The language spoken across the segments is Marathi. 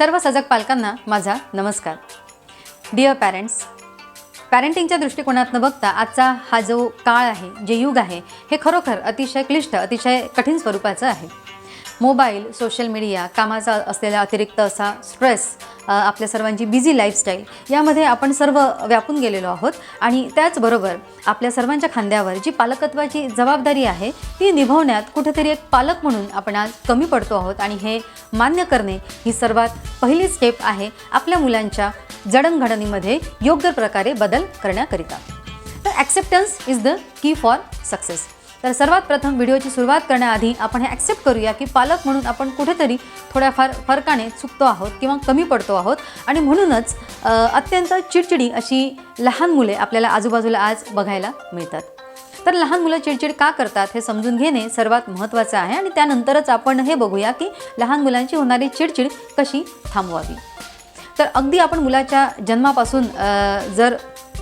सर्व सजग पालकांना माझा नमस्कार। डिअर पॅरेंट्स, पॅरेंटिंगच्या दृष्टिकोनातून बघता आजचा हा जो काळ आहे, जे युग आहे, हे खरोखर अतिशय क्लिष्ट, अतिशय कठीण स्वरूपाचं आहे। मोबाईल, सोशल मीडिया, कामाचा असलेला अतिरिक्त असा स्ट्रेस, आपल्या सर्वांची बिझी लाईफस्टाईल यामध्ये आपण सर्व व्यापून गेलेलो आहोत आणि त्याचबरोबर आपल्या सर्वांच्या खांद्यावर जी पालकत्वाची जबाबदारी आहे ती निभावण्यात कुठेतरी एक पालक म्हणून आपण आज कमी पडतो आहोत आणि हे मान्य करणे ही सर्वात पहिली स्टेप आहे आपल्या मुलांच्या जडणघडणीमध्ये योग्य प्रकारे बदल करण्याकरिता। तर acceptance is the key for success. तर सर्वात प्रथम व्हिडिओची सुरुवात करण्याआधी आपण हे ॲक्सेप्ट करूया की पालक म्हणून आपण कुठेतरी थोड्याफार फरकाने चुकतो आहोत किंवा कमी पडतो आहोत आणि म्हणूनच अत्यंत चिडचिडी अशी लहान मुले आपल्याला आजूबाजूला आज बघायला मिळतात। तर लहान मुलं चिडचिड का करतात हे समजून घेणे सर्वात महत्त्वाचं आहे आणि त्यानंतरच आपण हे बघूया की लहान मुलांची होणारी चिडचिड कशी थांबवावी। तर अगदी आपण मुलाच्या जन्मापासून जर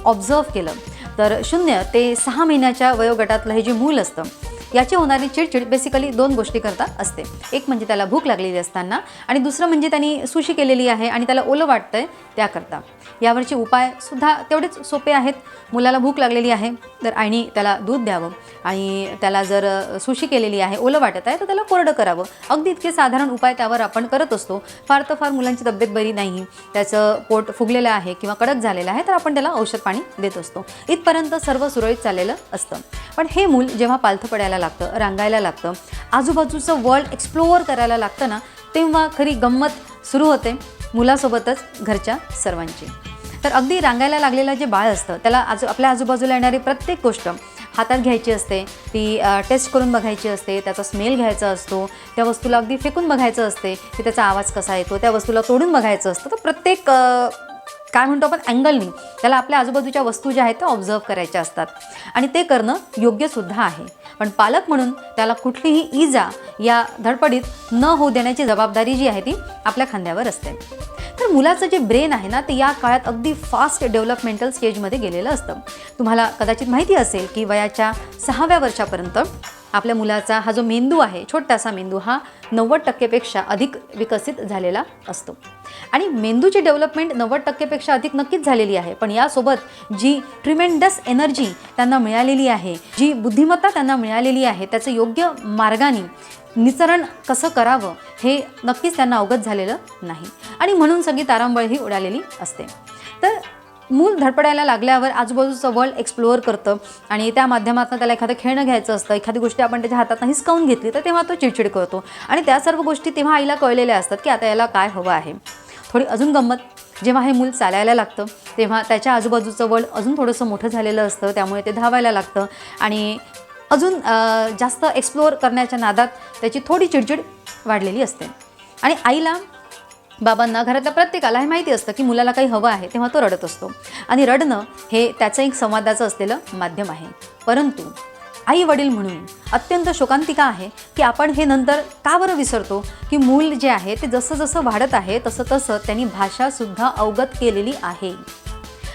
ऑब्झर्व केलं तर 0 ते 6 महिन्याच्या वयोगटातलं हे जे मूल असतं याची होणारी चिडचिड बेसिकली 2 गोष्टी करता असते। एक म्हणजे त्याला भूक लागलेली असताना आणि दुसरं म्हणजे त्यांनी सुशी केलेली आहे आणि त्याला ओलं वाटतंय त्याकरता। यावरचे उपायसुद्धा तेवढेच सोपे आहेत। मुलाला भूक लागलेली आहे तर आईने त्याला दूध द्यावं आणि त्याला जर सुशी केलेली आहे, ओलं वाटत आहे तर त्याला कोरडं करावं। अगदी इतके साधारण उपाय त्यावर आपण करत असतो। फार तर फार मुलांची तब्येत बरी नाही, त्याचं पोट फुगलेलं आहे किंवा कडक झालेलं आहे तर आपण त्याला औषध पाणी देत असतो। इथपर्यंत सर्व सुरळीत चाललेलं असतं। पण हे मूल जेव्हा पालथं पडायला लागतं, रांगायला लागतं, आजूबाजूचं वर्ल्ड एक्सप्लोअर करायला लागतं ना, तेव्हा खरी गंमत सुरू होते मुलासोबतच घरच्या सर्वांची। तर अगदी रांगायला लागलेलं जे बाळ असतं त्याला आपल्या आजूबाजूला येणारी प्रत्येक गोष्ट हातात घ्यायची असते, ती टेस्ट करून बघायची असते, त्याचा स्मेल घ्यायचा असतो, त्या वस्तूला अगदी फेकून बघायचं असते की त्याचा आवाज कसा येतो, त्या वस्तूला तोडून बघायचं असतं। तर प्रत्येक काय म्हणतो आपण अँगलनी त्याला आपल्या आजूबाजूच्या वस्तू ज्या आहेत त्या ऑब्झर्व करायच्या असतात आणि ते करणं योग्यसुद्धा आहे। पण पालक म्हणून त्याला कुठलीही इजा या धडपडीत न होऊ देण्याची जबाबदारी जी आहे ती आपल्या खांद्यावर असते। तर मुलाचं जे ब्रेन आहे ना ते या काळात अगदी फास्ट डेव्हलपमेंटल स्टेजमध्ये गेलेलं असतं। तुम्हाला कदाचित माहिती असेल की वयाच्या 6व्या वर्षापर्यंत आपल्या मुलाचा हा जो मेंदू आहे, छोटासा मेंदू, हा 90% पेक्षा अधिक विकसित झालेला असतो आणि मेंदूची डेव्हलपमेंट 90% पेक्षा अधिक नक्कीच झालेली आहे। पण यासोबत जी ट्रिमेंडस एनर्जी त्यांना मिळालेली आहे, जी बुद्धिमत्ता त्यांना मिळालेली आहे, त्याचं योग्य मार्गाने निचरण कसं करावं हे नक्कीच त्यांना अवगत झालेलं नाही आणि म्हणून सगळी तारांबळ ही उडालेली असते। तर मूल धडपडायला लागल्यावर आजूबाजूचं वर्ल्ड एक्सप्लोअर करतं आणि त्या माध्यमातून त्याला एखादं खेळणं घ्यायचं असतं, एखादी गोष्टी आपण त्याच्या हातातून हिसकावून घेतली तर तेव्हा तो चिडचिड करतो आणि त्या सर्व गोष्टी तेव्हा आईला कळलेल्या असतात की आता याला काय हवं आहे। थोडी अजून गंमत, जेव्हा हे मूल चालायला लागतं तेव्हा त्याच्या आजूबाजूचं वर्ल्ड अजून थोडंसं मोठं झालेलं असतं, त्यामुळे ते धावायला लागतं आणि अजून जास्त एक्सप्लोअर करण्याच्या नादात त्याची थोडी चिडचिड वाढलेली असते आणि आईला, बाबांना, घरातल्या प्रत्येकाला हे माहिती असतं की मुलाला काही हवं आहे तेव्हा तो रडत असतो आणि रडणं हे त्याचं एक संवादाचं असलेलं माध्यम आहे। परंतु आई वडील म्हणून अत्यंत शोकांतिका आहे की आपण हे नंतर का बरं विसरतो की मूल जे आहे ते जसं जसं वाढत आहे तसं तसं त्यांनी भाषासुद्धा अवगत केलेली आहे।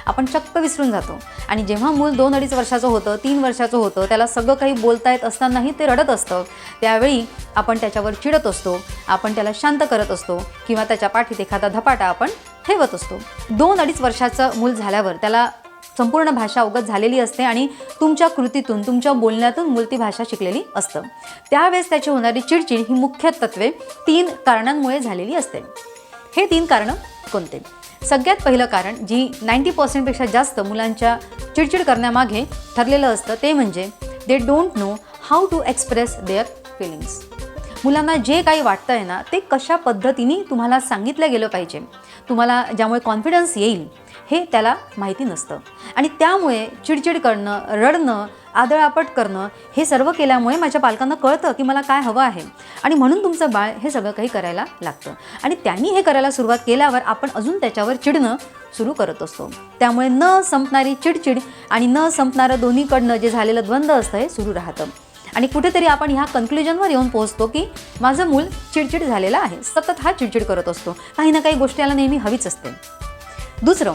आपण चक्क विसरून जातो आणि जेव्हा मूल 2-2.5 वर्षाचं होतं, 3 वर्षाचं होतं, त्याला सगळं काही बोलता येत असतानाही ते रडत असतं, त्यावेळी आपण त्याच्यावर चिडत असतो, आपण त्याला शांत करत असतो किंवा त्याच्या पाठीत एखादा धपाटा आपण ठेवत असतो। 2-2.5 वर्षाचं मूल झाल्यावर त्याला संपूर्ण भाषा अवगत झालेली असते आणि तुमच्या कृतीतून, तुमच्या बोलण्यातून मूल ती भाषा शिकलेली असतं। त्यावेळेस त्याची होणारी चिडचिड ही मुख्यत्वे 3 कारणांमुळे झालेली असते। हे 3 कारणं कोणते? सगळ्यात पहिलं कारण जी 90% पेक्षा जास्त मुलांच्या चिडचिड करण्यामागे ठरलेलं असतं ते म्हणजे they don't know how to express their feelings. मुलांना जे काही वाटतं आहे ना ते कशा पद्धतीने तुम्हाला सांगितलं गेलं पाहिजे, तुम्हाला ज्यामुळे कॉन्फिडन्स येईल हे त्याला माहिती नसतं आणि त्यामुळे चिडचिड करणं, रडणं, आदळआपट करणं हे सर्व केल्यामुळे माझ्या पालकांना कळतं की मला काय हवं आहे आणि म्हणून तुमचं बाळ हे सगळं काही करायला लागतं आणि त्यांनी हे करायला सुरुवात केल्यावर आपण अजून त्याच्यावर चिडणं सुरू करत असतो। त्यामुळे न संपणारी चिडचिड आणि न संपणारं दोन्हीकडनं जे झालेलं द्वंद्व असतं हे सुरू राहतं आणि कुठेतरी आपण ह्या कन्क्ल्युजनवर येऊन पोहोचतो की माझं मूल चिडचिड झालेलं आहे, सतत हा चिडचिड करत असतो, काही ना काही गोष्टी याला नेहमी हवीच असते। दुसरं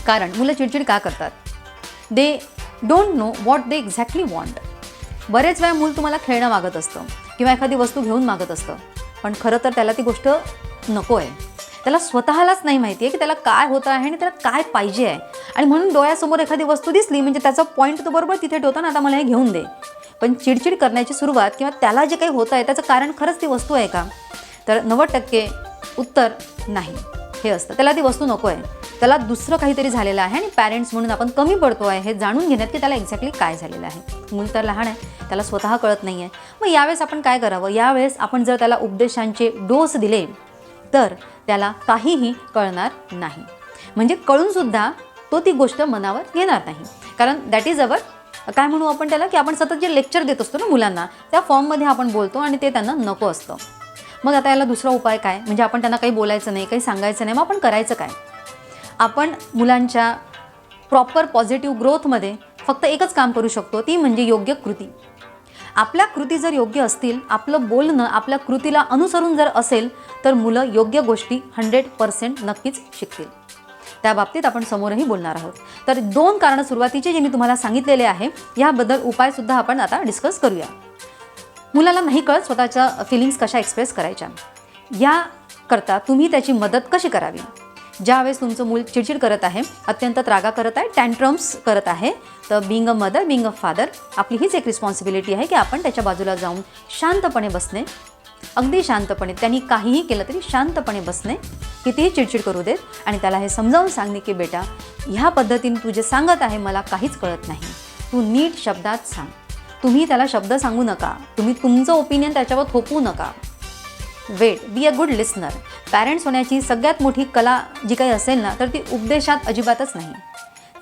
कारण मुलं चिडचिड का करतात? दे don't know what they exactly want. बरेच वेळा मूल तुम्हाला खेळणं मागत असतं किंवा एखादी वस्तू घेऊन मागत असतं, पण खरं तर त्याला ती गोष्ट नको आहे त्याला स्वतःलाच नाही माहिती आहे की त्याला काय होतं आहे आणि त्याला काय पाहिजे आहे. आणि म्हणून डोळ्यासमोर एखादी वस्तू दिसली म्हणजे त्याचा पॉईंट तो बरोबर तिथे ठेवतो ना, आता मला हे घेऊन दे. पण चिडचिड करण्याची सुरुवात किंवा त्याला जे काही होतं आहे त्याचं कारण खरंच ती वस्तू आहे का, तर 90% उत्तर नाही हे असतं. त्याला ती वस्तू नको आहे, त्याला दुसरं काहीतरी झालेलं आहे आणि पॅरेंट्स म्हणून आपण कमी पडतो आहे हे जाणून घेण्यात की त्याला एक्झॅक्टली काय झालेलं आहे. मूल तर लहान आहे, त्याला स्वतः कळत नाही आहे. मग यावेळेस आपण काय करावं, यावेळेस आपण जर त्याला उपदेशांचे डोस दिले तर त्याला काहीही कळणार नाही. म्हणजे कळूनसुद्धा तो ती गोष्ट मनावर घेणार नाही. कारण दॅट इज अवर काय म्हणू आपण त्याला, की आपण सतत जे लेक्चर देत असतो ना मुलांना त्या फॉर्ममध्ये आपण बोलतो आणि ते त्यांना नको असतं. मग आता याला दुसरा उपाय काय, म्हणजे आपण त्यांना काही बोलायचं नाही, काही सांगायचं नाही, मग आपण करायचं काय. आपण मुलांच्या प्रॉपर पॉझिटिव्ह ग्रोथमध्ये फक्त एकच काम करू शकतो, ती म्हणजे योग्य कृती. आपल्या कृती जर योग्य असतील, आपलं बोलणं आपल्या कृतीला अनुसरून जर असेल तर मुलं योग्य गोष्टी 100% नक्कीच शिकतील. त्या बाबतीत आपण समोरही बोलणार आहोत. तर 2 कारणं सुरुवातीचे जे मी तुम्हाला सांगितलेले आहे याबद्दल उपायसुद्धा आपण आता डिस्कस करूया. मुलाला नाही कळत स्वतःच्या फिलिंग्स कशा एक्सप्रेस करायच्या, याकरता तुम्ही त्याची मदत कशी करावी. ज्यावेळेस तुमचं मूल चिडचिड करत आहे, अत्यंत त्रागा करत आहे, टँट्रम्स करत आहे, तर being a mother, being a father आपली हीच एक रिस्पॉन्सिबिलिटी आहे की आपण त्याच्या बाजूला जाऊन शांतपणे बसणे, अगदी शांतपणे, त्यांनी काहीही केलं तरी शांतपणे बसणे, कितीही चिडचिड करू देत आणि त्याला हे समजावून सांगणे की बेटा ह्या पद्धतीने तू जे सांगत आहे मला काहीच कळत नाही, तू नीट शब्दात सांग. तुम्ही त्याला शब्द सांगू नका, तुम्ही तुमचं ओपिनियन त्याच्यावर थोपवू नका. Wait, be a good listener. Parents होण्याची सगळ्यात मोठी कला जी काही असेल ना तर ती उपदेशात अजिबातच नाही.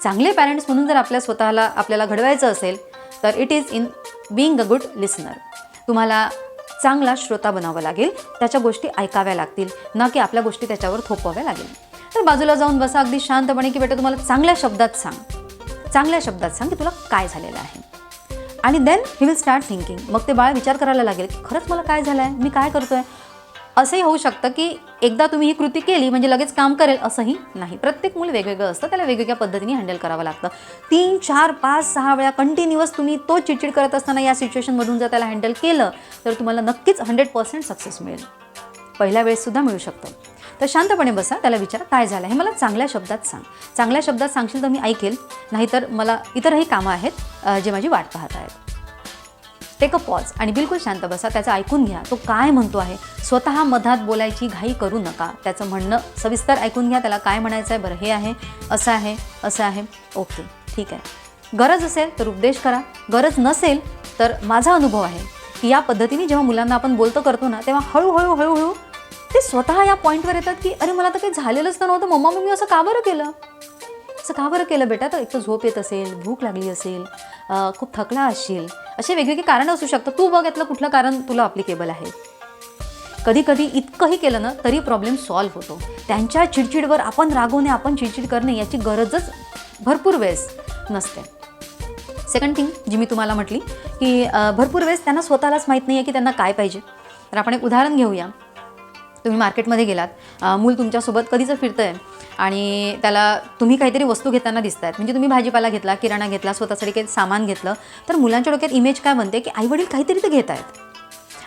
चांगले पॅरेंट्स म्हणून जर आपल्याला घडवायचं असेल तर it is in being a good listener. तुम्हाला चांगला श्रोता बनावं लागेल, त्याच्या गोष्टी ऐकाव्या लागतील, ना की आपल्या गोष्टी त्याच्यावर थोपवाव्या लागेल. तर बाजूला जाऊन बसा अगदी शांतपणे की बेटा तुम्हाला चांगल्या शब्दात सांग की तुला काय झालेलं आहे. आणि then he will start thinking. मग ते बाळ विचार करायला लागेल की खरंच मला काय झालं आहे, मी काय करतो आहे. असंही होऊ शकतं की एकदा तुम्ही ही कृती केली म्हणजे लगेच काम करेल असंही नाही. प्रत्येक मूल वेगवेगळं असतं, त्याला वेगवेगळ्या पद्धतीने हँडल करावं लागतं. 3, 4, 5, 6 वेळा कंटिन्युअस तुम्ही तो चिडचिड करत असताना या सिच्युएशनमधून जर त्याला हँडल केलं तर तुम्हाला नक्कीच 100% सक्सेस मिळेल. पहिल्या वेळेससुद्धा मिळू शकतं. तर शांतपणे बसा, त्याला विचारा काय झालं हे मला चांगल्या शब्दात सांग. चांगल्या शब्दात सांगशील तर मी ऐकेल, नाहीतर मला इतरही कामं आहेत जे माझी वाट पाहत आहेत. टेक अ पॉज आणि बिलकुल शांत बसा, त्याचं ऐकून घ्या, तो काय म्हणतो आहे. स्वतः मधात बोलायची घाई करू नका, त्याचं म्हणणं सविस्तर ऐकून घ्या, त्याला काय म्हणायचं आहे, बरं हे आहे, असं आहे, ओके ठीक आहे. गरज असेल तर उपदेश करा, गरज नसेल तर माझा अनुभव आहे की या पद्धतीने जेव्हा मुलांना आपण करतो ना तेव्हा हळूहळू ते स्वतः या पॉईंटवर येतात की अरे मला तर काही झालेलंच तर नव्हतं, मम्मा मी असं का बरं केलं बेटा. तर एक तर झोप येत असेल, भूक लागली असेल, खूप थकला असशील, असे वेगवेगळे कारणं असू शकतात. तू बघ यातलं कुठलं कारण तुला ॲप्लिकेबल आहे. कधी इतकंही केलं ना तरी प्रॉब्लेम सॉल्व्ह होतो. त्यांच्या चिडचिडवर आपण रागवणे, आपण चिडचिड करणे याची गरजच भरपूर वेळेस नसते. सेकंड थिंग जी मी तुम्हाला म्हटली की भरपूर वेळेस त्यांना स्वतःलाच माहीत नाही आहे की त्यांना काय पाहिजे. तर आपण एक उदाहरण घेऊया. तुम्ही मार्केटमध्ये गेलात, मूल तुमच्यासोबत कधीच फिरतं आहे आणि त्याला तुम्ही काहीतरी वस्तू घेताना दिसत आहेत, म्हणजे तुम्ही भाजीपाला घेतला, किराणा घेतला, स्वतःसाठी काही सामान घेतलं, तर मुलांच्या डोक्यात इमेज काय बनते की आईवडील काहीतरी तर घेत आहेत.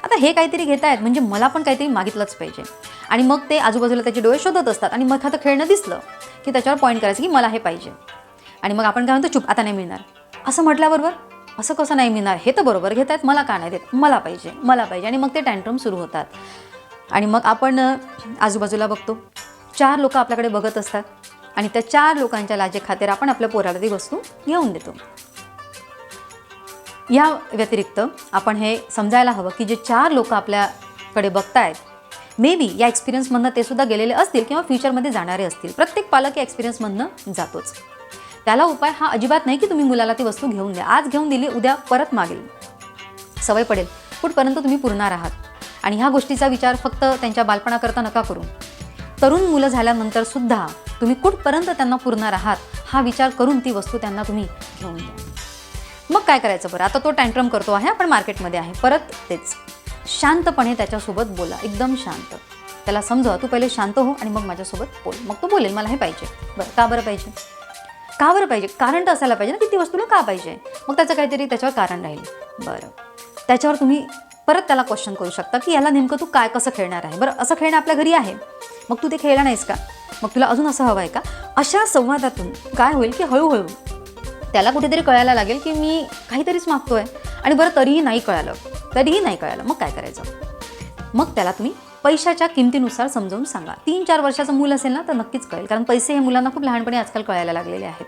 आता हे काहीतरी घेत आहेत म्हणजे मला पण काहीतरी मागितलंच पाहिजे. आणि मग ते आजूबाजूला त्याचे डोळे शोधत असतात आणि मग एखादं खेळणं दिसलं की त्याच्यावर पॉईंट करायचं की मला हे पाहिजे. आणि मग आपण काय म्हणतो, चुप आता नाही मिळणार. असं म्हटल्याबरोबर असं कसं नाही मिळणार, हे तर बरोबर घेत आहेत, मला का नाही देत, मला पाहिजे. आणि मग ते टँट्रम सुरू होतात. आणि मग आपण आजूबाजूला बघतो, 4 लोक आपल्याकडे बघत असतात आणि त्या 4 लोकांच्या लाजेखातीर आपण आपल्या पोराला ती वस्तू घेऊन देतो. या व्यतिरिक्त आपण हे समजायला हवं की जे 4 लोक आपल्याकडे बघतायत, मे बी या एक्सपिरियन्समधनं ते सुद्धा गेलेले असतील किंवा फ्युचरमध्ये जाणारे असतील. प्रत्येक पालक या एक्सपिरियन्समधनं जातोच. त्याला उपाय हा अजिबात नाही की तुम्ही मुलाला ती वस्तू घेऊन द्या, आज घेऊन दिली उद्या परत मागेल, सवय पडेल, कुठपर्यंत तुम्ही पुरणार आहात. आणि ह्या गोष्टीचा विचार फक्त त्यांच्या बालपणाकरता नका करू. तरुण मुलं झाल्यानंतर सुद्धा तुम्ही कुठपर्यंत त्यांना पुरणार आहात हा विचार करून ती वस्तू त्यांना तुम्ही घेऊन द्या. मग काय करायचं बरं, आता तो टँट्रम करतो आहे, आपण मार्केटमध्ये आहे, परत तेच शांतपणे त्याच्यासोबत बोला, एकदम शांत. त्याला समजवा तू पहिले शांत हो आणि मग माझ्यासोबत बोल. मग तो बोलेल मला हे पाहिजे. बरं का बरं पाहिजे, कारण तर असायला पाहिजे ना की ती वस्तूला का पाहिजे. मग त्याचं काहीतरी त्याच्यावर कारण राहील. बरं, त्याच्यावर तुम्ही परत त्याला क्वेश्चन करू शकता की याला नेमकं तू काय कसं खेळणार आहे. बरं, असं खेळणं आपल्या घरी आहे, मग तू ते खेळलं नाहीस का, मग तुला अजून असं हवं आहे का. अशा संवादातून काय होईल की हळूहळू त्याला कुठेतरी कळायला लागेल की मी काहीतरीच मागतोय आणि बरं तरीही नाही कळालं, मग काय करायचं. मग त्याला तुम्ही पैशाच्या किमतीनुसार समजावून सांगा. 3-4 वर्षाचं मूल असेल ना तर नक्कीच कळेल, कारण पैसे हे मुलांना खूप लहानपणी आजकाल कळायला लागलेले आहेत.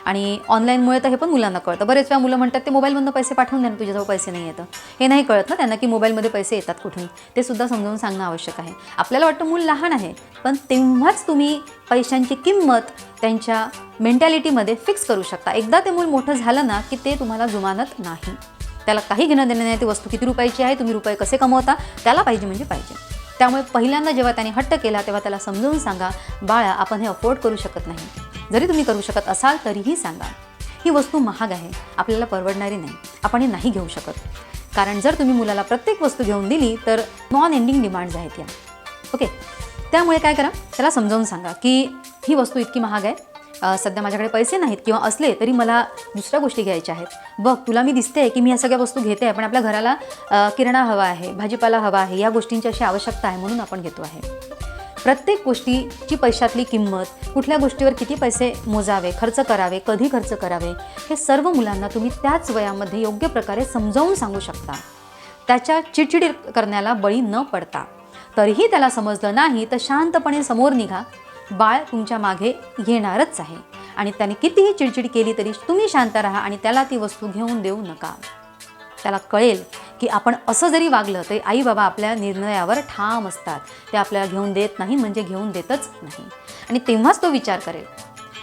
आणि ऑनलाईनमुळे तर हे पण मुलांना कळतं. बरेच वेळा मुलं म्हणतात ते मोबाईलमधून पैसे पाठवून द्या ना, तुझ्याजवळ पैसे नाही येतं. हे नाही कळत ना त्यांना की मोबाईलमध्ये पैसे येतात कुठून, ते सुद्धा समजावून सांगणं आवश्यक आहे. आपल्याला वाटतं मूल लहान आहे, पण तेव्हाच तुम्ही पैशांची किंमत त्यांच्या मेंटॅलिटीमध्ये फिक्स करू शकता. एकदा ते मूल मोठं झालं ना की ते तुम्हाला जुमानत नाही. त्याला काही घेणं देणं नाही, ती वस्तू किती रुपयाची आहे, तुम्ही रुपये कसे कमवता, त्याला पाहिजे म्हणजे पाहिजे. त्यामुळे पहिल्यांदा जेव्हा त्याने हट्ट केला तेव्हा त्याला समजावून सांगा, बाळा आपण हे अफोर्ड करू शकत नाही. जरी तुम्ही करू शकत असाल तरीही सांगा, ही वस्तू महाग आहे, आपल्याला परवडणारी नाही, आपण हे नाही घेऊ शकत. कारण जर तुम्ही मुलाला प्रत्येक वस्तू घेऊन दिली तर नॉन एंडिंग डिमांड्स आहेत या. ओके, त्यामुळे काय करा, त्याला समजावून सांगा की ही वस्तू इतकी महाग आहे, सध्या माझ्याकडे पैसे नाहीत किंवा असले तरी मला दुसऱ्या गोष्टी घ्यायच्या आहेत. बघ, तुला मी दिसते की मी या सगळ्या वस्तू घेते आहे, पण आपल्या घराला किराणा हवा आहे, भाजीपाला हवा आहे, या गोष्टींची अशी आवश्यकता आहे म्हणून आपण घेतो आहे. प्रत्येक गोष्टीची पैशातली किंमत, कुठल्या गोष्टीवर किती पैसे मोजावे, खर्च करावे, कधी खर्च करावे, हे सर्व मुलांना तुम्ही त्याच वयामध्ये योग्य प्रकारे समजावून सांगू शकता. त्याच्या चिडचिडी करण्याला बळी न पडता. तरीही त्याला समजलं नाही तर शांतपणे समोर निघा, बाळ तुमच्या मागे येणारच आहे. आणि त्याने कितीही चिडचिड केली तरी तुम्ही शांत राहा आणि त्याला ती वस्तू घेऊन देऊ नका. त्याला कळेल की आपण असं जरी वागलं तरी आई बाबा आपल्या निर्णयावर ठाम असतात, ते आपल्याला घेऊन देत नाही म्हणजे घेऊन देतच नाही. आणि तेव्हाच तो विचार करेल.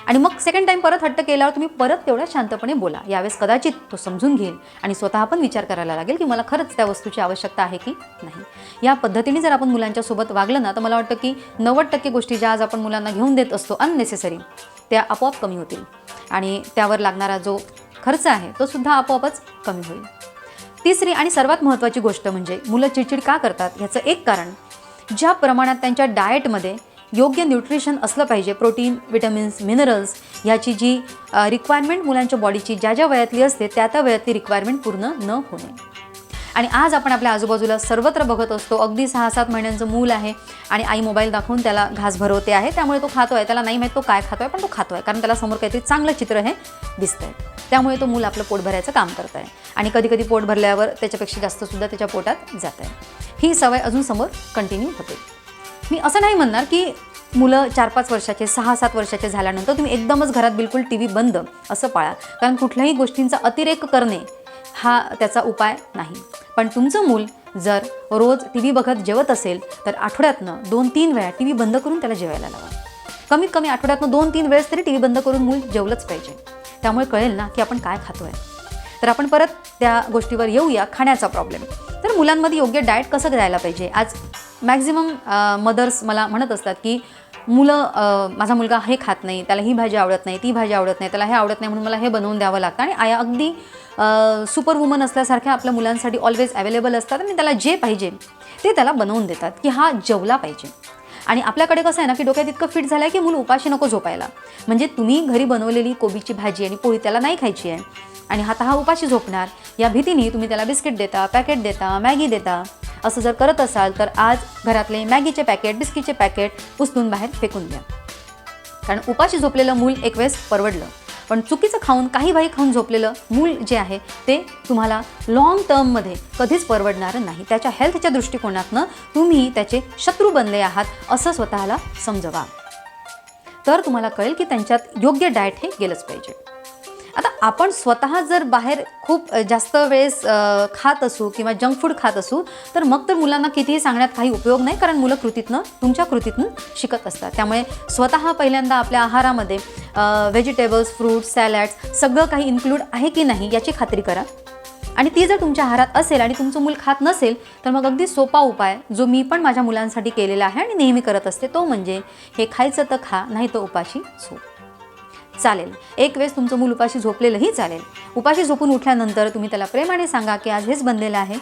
आणि मग सेकंड टाईम परत हट्ट केल्यावर तुम्ही परत तेवढ्या शांतपणे बोला. यावेळेस कदाचित तो समजून घेईल आणि स्वतः पण विचार करायला लागेल की मला खरंच त्या वस्तूची आवश्यकता आहे की नाही. या पद्धतीने जर आपण मुलांच्या सोबत वागलं ना तर मला वाटतं की 90% गोष्टी ज्या आज आपण मुलांना घेऊन देत असतो अननेसेसरी, त्या आपोआप कमी होतील आणि त्यावर लागणारा जो खर्च आहे तो सुद्धा आपोआपच कमी होईल. तिसरी आणि सर्वात महत्त्वाची गोष्ट म्हणजे मुलं चिडचिड का करतात याचं एक कारण, ज्या प्रमाणात त्यांच्या डाएटमध्ये योग्य न्यूट्रिशन असलं पाहिजे, प्रोटीन, विटॅमिन्स, मिनरल्स याची जी रिक्वायरमेंट मुलांच्या बॉडीची ज्या ज्या वयातली असते त्या त्या वयातली रिक्वायरमेंट पूर्ण न होणे. आणि आज आपण आपल्या आजूबाजूला सर्वत्र बघत असतो, अगदी 6-7 महिन्यांचं मूल आहे आणि आई मोबाईल दाखवून त्याला घास भरवते आहे, त्यामुळे तो खातो आहे. त्याला नाही माहीत तो काय खातो आहे, पण तो खातो आहे कारण त्याला समोर काहीतरी चांगलं चित्र हे दिसतं आहे. त्यामुळे तो मूल आपलं पोट भरायचं काम करत आहे आणि कधी कधी पोट भरल्यावर त्याच्यापेक्षा जास्तसुद्धा त्याच्या पोटात जात आहे. ही सवय अजून समोर कंटिन्यू होते. मी असं नाही म्हणणार की मुलं 4-5 वर्षाचे, 6-7 वर्षाचे झाल्यानंतर तुम्ही एकदमच घरात बिलकुल TV बंद असं पाळा, कारण कुठल्याही गोष्टींचा अतिरेक करणे हा त्याचा उपाय नाही. पण तुमचं मूल जर रोज TV बघत जेवत असेल तर आठवड्यातनं 2-3 वेळा TV बंद करून त्याला जेवायला लावा. कमीत कमी आठवड्यातनं 2-3 वेळेस तरी TV बंद करून मूल जेवलंच पाहिजे. त्यामुळे कळेल ना की आपण काय खातोय. तर आपण परत त्या गोष्टीवर येऊया, खाण्याचा प्रॉब्लेम. तर मुलांमध्ये योग्य डाएट कसं द्यायला पाहिजे. आज मॅक्झिमम मदर्स मला म्हणत असतात की मुलं, माझा मुलगा हे खात नाही, त्याला ही भाजी आवडत नाही, ती भाजी आवडत नाही, त्याला हे आवडत नाही म्हणून मला हे बनवून द्यावं लागतं. आणि आया अगदी सुपर वुमन असल्यासारख्या आपल्या मुलांसाठी ऑलवेज अवेलेबल असतात आणि त्याला जे पाहिजे ते त्याला बनवून देतात की हा जेवला पाहिजे. आणि आपल्याकडे कसं आहे ना की डोक्यात इतकं फिट झालं आहे की मूल उपाशी नको झोपायला. म्हणजे तुम्ही घरी बनवलेली कोबीची भाजी आणि पोळी त्याला नाही खायची आहे आणि आता हा उपाशी झोपणार, या भीतीने तुम्ही त्याला बिस्किट देता, पॅकेट देता, मॅगी देता. असं जर करत असाल तर आज घरातले मॅगीचे पॅकेट, बिस्किटचे पॅकेट उचलून बाहेर फेकून द्या. कारण उपाशी झोपलेलं मूल एक वेळेस परवडलं, पण चुकीचं खाऊन, काही भाई खाऊन झोपलेलं मूल जे आहे ते तुम्हाला लाँग टर्ममध्ये कधीच परवडणार नाही. त्याच्या हेल्थच्या दृष्टिकोनातनं तुम्ही त्याचे शत्रू बनले आहात असं स्वतःला समजवा. तर तुम्हाला कळेल की त्यांच्यात योग्य डाएट हे गेलंच पाहिजे. आता आपण स्वतः जर बाहेर खूप जास्त वेळेस खात असू किंवा जंक फूड खात असू तर मग तर मुलांना कितीही सांगण्यात काही उपयोग नाही, कारण मुलं तुमच्या कृतीतनं शिकत असतात. त्यामुळे स्वतः पहिल्यांदा आपल्या आहारामध्ये व्हेजिटेबल्स, फ्रूट्स, सॅलॅड्स सगळं काही इन्क्लूड आहे की नाही याची खात्री करा. आणि ती जर तुमच्या आहारात असेल आणि तुमचं मूल खात नसेल तर मग अगदी सोपा उपाय जो मी पण माझ्या मुलांसाठी केलेला आहे आणि नेहमी करत असते तो म्हणजे हे खायचं तर खा, नाही तर उपाशी झोप. चालेल, एक वेळेस तुमचं मूल उपाशी झोपलेलंही चालेल. उपाशी झोपून उठल्यानंतर तुम्ही त्याला प्रेमाने सांगा की आज हेच बनलेलं आहे,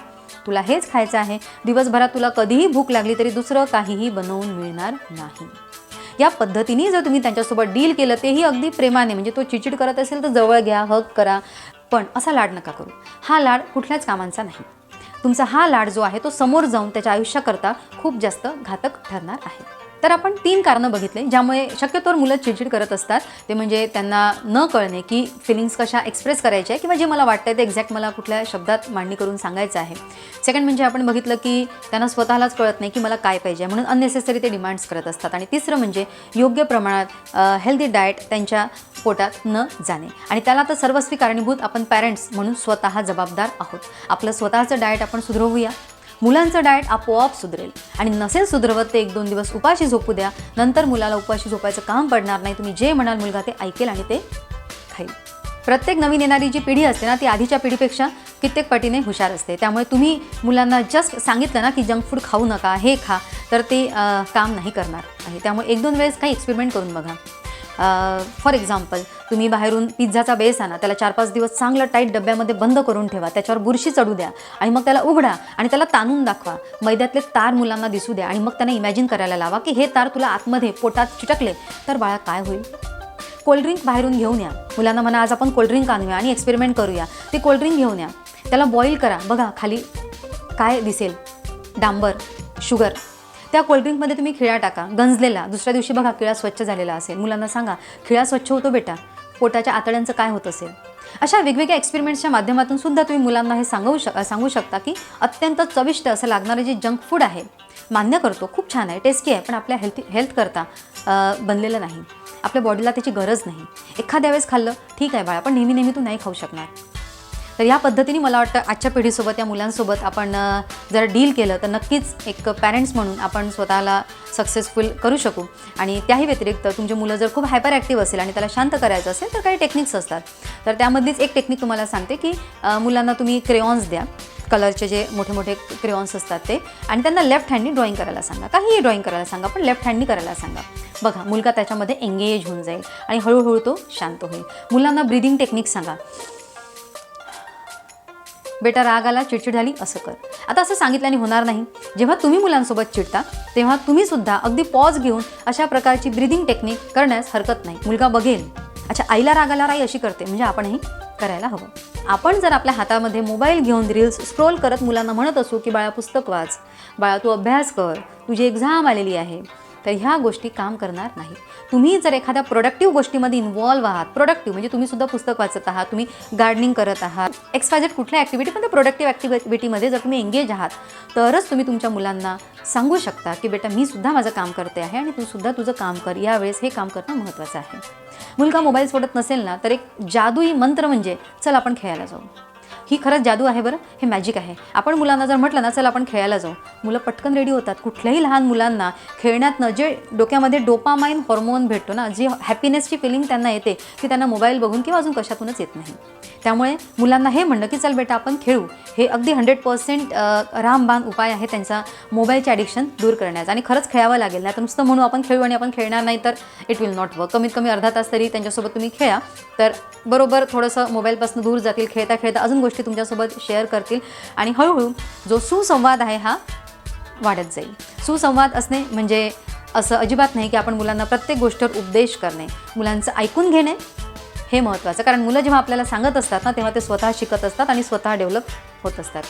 तुला हेच खायचं आहे, दिवसभरात तुला कधीही भूक लागली तरी दुसरं काहीही बनवून मिळणार नाही. या पद्धतीने जर तुम्ही त्यांच्यासोबत डील केलं, तेही अगदी प्रेमाने, म्हणजे तो चिडचिड करत असेल तर जवळ घ्या, हग करा, पण असा लाड नका करू. हा लाड कुठल्याच कामांचा नाही. तुमचा हा लाड जो आहे तो समोर जाऊन त्याच्या आयुष्याकरता खूप जास्त घातक ठरणार आहे. तर आपण 3 कारणं बघितले ज्यामुळे शक्यतोवर मुलं चिडचिड करत असतात. ते म्हणजे त्यांना न कळणे की फिलिंग्स कशा एक्सप्रेस करायच्या किंवा जे मला वाटतं ते एक्झॅक्ट मला कुठल्या शब्दात मांडणी करून सांगायचं आहे. सेकंड म्हणजे आपण बघितलं की त्यांना स्वतःलाच कळत नाही की मला काय पाहिजे म्हणून अननेसेसरी ते डिमांड्स करत असतात. आणि तिसरं म्हणजे योग्य प्रमाणात हेल्दी डाएट त्यांच्या पोटात न जाणे. आणि त्याला तर सर्वस्वी कारणीभूत आपण पॅरेंट्स म्हणून स्वतः जबाबदार आहोत. आपलं स्वतःचं डाएट आपण सुधरवूया. मुलांचं डाएट आपोआप सुधरेल. आणि नसेल सुधरवत ते 1-2 दिवस उपाशी झोपू द्या. नंतर मुलाला उपाशी झोपायचं काम पडणार नाही. तुम्ही जे म्हणाल मुलगा ते ऐकेल आणि ते खाईल. प्रत्येक नवीन येणारी जी पिढी असते ना ती आधीच्या पिढीपेक्षा कित्येक पटीने हुशार असते. त्यामुळे तुम्ही मुलांना जस्ट सांगितलं ना की जंक फूड खाऊ नका, हे खा, तर ते काम नाही करणार आहे. त्यामुळे 1-2 वेळेस काही एक्सपेरिमेंट करून बघा. फॉर एक्झाम्पल तुम्ही बाहेरून पिझ्झाचा बेस आणा, त्याला 4-5 दिवस चांगलं टाईट डब्यामध्ये बंद करून ठेवा, त्याच्यावर बुरशी चढू द्या आणि मग त्याला उघडा आणि त्याला ताणून दाखवा. मैद्यातले तार मुलांना दिसू द्या आणि मग त्यांना इमॅजिन करायला लावा की हे तार तुला आतमध्ये पोटात चिटकले तर बाळा काय होईल. कोल्ड्रिंक बाहेरून घेऊन या. मुलांना म्हणा आज आपण कोल्ड्रिंक आणूया आणि एक्सपेरिमेंट करूया. ते कोल्ड्रिंक घेऊन या, त्याला बॉईल करा, बघा खाली काय दिसेल, डांबर, शुगर. त्या कोल्ड्रिंकमध्ये तुम्ही खिळा टाका गंजलेला. दुसऱ्या दिवशी बघा खिळा स्वच्छ झालेला असेल. मुलांना सांगा खिळा स्वच्छ होतो बेटा, पोटाच्या आतड्यांचं काय होत असेल. अशा वेगवेगळ्या एक्सपेरिमेंट्सच्या माध्यमातून सुद्धा तुम्ही मुलांना हे सांगू शकता की अत्यंत चविष्ट असं लागणारे जे जंक फूड आहे, मान्य करतो खूप छान आहे, टेस्टी आहे, पण आपल्या हेल्थ करता बनलेलं नाही. आपल्या बॉडीला त्याची गरज नाही. एखाद्या वेळेस खाल्लं ठीक आहे बाळा, पण नेहमी नेहमी तू नाही खाऊ शकणार. तर या पद्धतीने मला वाटतं आजच्या पिढीसोबत या मुलांसोबत आपण जर डील केलं तर नक्कीच एक पॅरेंट्स म्हणून आपण स्वतःला सक्सेसफुल करू शकू. आणि त्याही व्यतिरिक्त तुमचे मुलं जर खूप हायपर ॲक्टिव्ह असेल आणि त्याला शांत करायचं असेल तर काही टेक्निक्स असतात. तर त्यामधलीच एक टेक्निक तुम्हाला सांगते की मुलांना तुम्ही क्रेयॉन्स द्या, कलरचे जे मोठे मोठे क्रेयॉन्स असतात ते, आणि त्यांना लेफ्ट हँडनी ड्रॉईंग करायला सांगा. काहीही ड्रॉईंग करायला सांगा, पण लेफ्ट हँडनी करायला सांगा. बघा मुलगा त्याच्यामध्ये एंगेज होऊन जाईल आणि हळूहळू तो शांत होईल. मुलांना ब्रीदिंग टेक्निक सांगा. बेटा राग आला, चिडचिड झाली, असं कर. आता असं सांगितल्याने होणार नाही. जेव्हा तुम्ही मुलांसोबत चिडता तेव्हा तुम्ही सुद्धा अगदी पॉज घेऊन अशा प्रकारची ब्रीदिंग टेक्निक करण्यास हरकत नाही. मुलगा बघेल अच्छा आईला राग आला, आई अशी करते, म्हणजे आपणही करायला हवं. आपण जर आपल्या हातामध्ये मोबाईल घेऊन रील्स स्क्रोल करत मुलांना म्हणत असू की बाळा पुस्तक वाच, बाळा तू अभ्यास कर, तुझी एक्झाम आलेली आहे, तर ह्या गोष्टी काम करणार नाही. तुम्ही जर एखाद्या प्रोडक्टिव्ह गोष्टीमध्ये इन्व्हॉल्व्ह आहात, प्रोडक्टिव्ह म्हणजे तुम्ही सुद्धा पुस्तक वाचत आहात, तुम्ही गार्डनिंग करत आहात, XYZ कुठल्या ॲक्टिव्हिटी, पण त्या प्रोडक्टिव्ह ॲक्टिव्हिटीमध्ये जर तुम्ही एंगेज आहात तरच तुम्ही तुमच्या मुलांना सांगू शकता की बेटा मी सुद्धा माझं काम करते आहे आणि तू सुद्धा तुझं काम कर. यावेळेस हे काम करणं महत्त्वाचं आहे. मुलगा मोबाईल सोडत नसेल ना तर एक जादुई मंत्र म्हणजे चल आपण खेळायला जाऊ. ही खरंच जादू आहे बरं, हे मॅजिक आहे. आपण मुलांना जर म्हटलं ना चल आपण खेळायला जाऊ, मुलं पटकन रेडी होतात. कुठल्याही लहान मुलांना खेळण्यातनं जे डोक्यामध्ये डोपामाइन हॉर्मोन भेटतो ना, जी हॅपीनेसची फिलिंग त्यांना येते ती त्यांना मोबाईल बघून किंवा अजून कशातूनच येत नाही. त्यामुळे मुलांना हे म्हणणं की चल बेटा आपण खेळू, हे अगदी 100% रामबाण उपाय आहे त्यांचा मोबाईलचे ॲडिक्शन दूर करण्याचा. आणि खरंच खेळावं लागेल, नाही तर नुसतं म्हणू आपण खेळू आणि आपण खेळणार नाही तर इट विल नॉट वर्क. कमीत कमी अर्धा तास तरी त्यांच्यासोबत तुम्ही खेळा, तर बरोबर थोडंसं मोबाईलपासून दूर जातील, खेळता खेळता अजून गोष्टी तुमच्यासोबत शेअर करतील आणि हळूहळू जो सुसंवाद आहे हा वाढत जाईल. सुसंवाद असणे म्हणजे असं अजिबात नाही की आपण मुलांना प्रत्येक गोष्टीवर उपदेश करणे. मुलांचं ऐकून घेणे हे महत्त्वाचं, कारण मुलं जेव्हा आपल्याला सांगत असतात ना तेव्हा ते स्वतः शिकत असतात आणि स्वतः डेव्हलप होत असतात.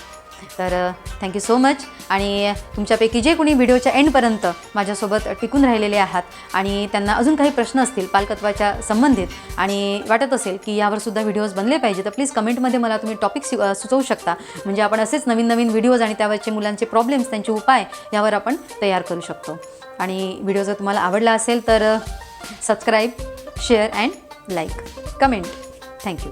तर थँक्यू सो मच. आणि तुमच्यापैकी जे कोणी व्हिडिओच्या एंडपर्यंत माझ्यासोबत टिकून राहिलेले आहात आणि त्यांना अजून काही प्रश्न असतील पालकत्वाच्या संबंधित आणि वाटत असेल की यावर सुद्धा व्हिडिओज बनले पाहिजे तर प्लीज कमेंटमध्ये मला तुम्ही टॉपिक सुचवू शकता. म्हणजे आपण असेच नवीन नवीन व्हिडिओज आणि त्यावरचे मुलांचे प्रॉब्लेम्स, त्यांचे उपाय यावर आपण तयार करू शकतो. आणि व्हिडिओ जर तुम्हाला आवडला असेल तर subscribe, share and like, comment. Thank you.